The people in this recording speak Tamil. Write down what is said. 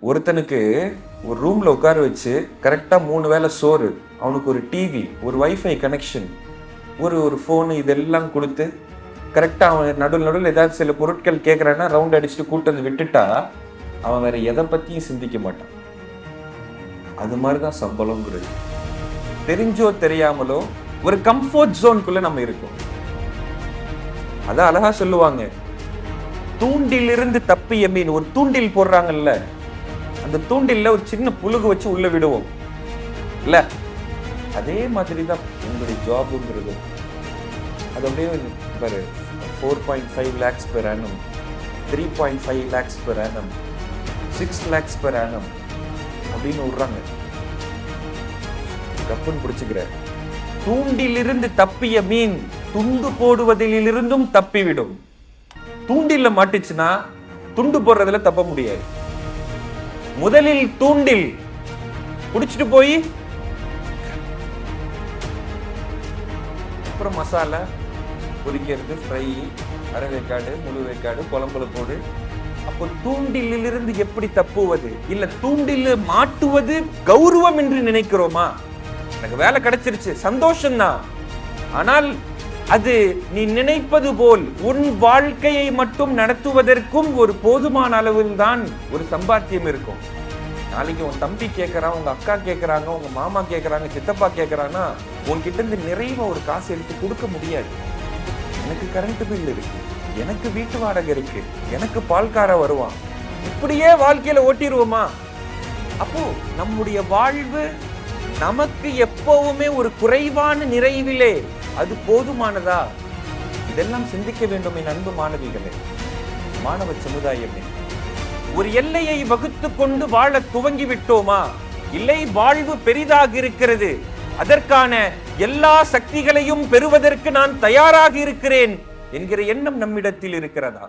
ஒருத்தனுக்கு ஒரு ரூம்ல உட்கார வச்சு கரெக்டா 3 வேளை சோறு, அவனுக்கு ஒரு டிவி, ஒரு வைஃபை கனெக்ஷன், ஒரு ஃபோனு இதெல்லாம் கொடுத்து கரெக்டா அவன் நடுவில் ஏதாவது சில பொருட்கள் கேட்கறான்னா ரவுண்ட் அடிச்சுட்டு கூட்டு வந்து விட்டுட்டா அவன் வேற எதை பத்தியும் சிந்திக்க மாட்டான். அது மாதிரிதான் சம்பளம்ங்கிறது. தெரிஞ்சோ தெரியாமலோ ஒரு கம்ஃபர்ட் ஜோனுக்குள்ள நம்ம இருக்கோம். அதான் அழகா சொல்லுவாங்க, தூண்டிலிருந்து தப்பிய மீன். ஒரு தூண்டில் போடுறாங்கல்ல, அந்த தூண்டில்ல ஒரு சின்ன புழுகு வச்சு உள்ள விடுவோம் இல்ல, அதே மாதிரிதான் உங்களுடைய ஜாபுங்கிறது. அது அப்படியே பாரு, 4.5 lakhs per annum, 3.5 lakhs per annum, 6 lakhs per annum அப்படின்னு விடுறாங்க. கப்புன்னு பிடிச்சுக்கிற. தூண்டிலிருந்து தப்பிய மீன் துண்டு போடுவதிலிருந்தும் தப்பிவிடும். தூண்டில்ல மாட்டுச்சுன்னா துண்டு போடுறதுல தப்ப முடியாது. முதலில் தூண்டில் புடிச்சிட்டு போய் அப்புறம் மசாலா பொரிக்கிறது, ஃப்ரை, அரை வேக்காடு, முழு வேக்காடு, குழம்புல போடு. அப்போ தூண்டிலிருந்து எப்படி தப்புவது? இல்ல தூண்டில் மாட்டுவது கௌரவம் என்று நினைக்கிறோமா? எனக்கு வேலை கிடைச்சிருச்சு, சந்தோஷம்தான். ஆனால் அது நீ நினைப்பது போல் உன் வாழ்க்கையை மட்டும் நடத்துவதற்கும் ஒரு போதுமான அளவில் தான் ஒரு சம்பாத்தியம் இருக்கும். நாளைக்கு உன் தம்பி கேட்கறான், உங்க அக்கா கேட்கறாங்க, உங்க மாமா கேட்கறாங்க, சித்தப்பா கேட்கறான்னா உன்கிட்ட இருந்து நிறைவா ஒரு காசு எடுத்து கொடுக்க முடியாது. எனக்கு கரண்ட் பில் இருக்கு, எனக்கு வீட்டு வாடகை இருக்கு, எனக்கு பால்கார வருவான், இப்படியே வாழ்க்கையில ஓட்டிடுவோமா? அப்போ நம்முடைய வாழ்வு நமக்கு எப்பவுமே ஒரு குறைவான நிறைவிலே அது போதுமானதா? இதெல்லாம் சிந்திக்க வேண்டும் என் அன்பு மாணவிகளே, மாணவ சமுதாயமே. ஒரு எல்லையை வகுத்து கொண்டு வாழ துவங்கி விட்டோமா? இல்லை, வாழ்வு பெரிதாக இருக்கிறது, அதற்கான எல்லா சக்திகளையும் பெறுவதற்கு நான் தயாராக இருக்கிறேன் என்கிற எண்ணம் நம்மிடத்தில் இருக்கிறதா?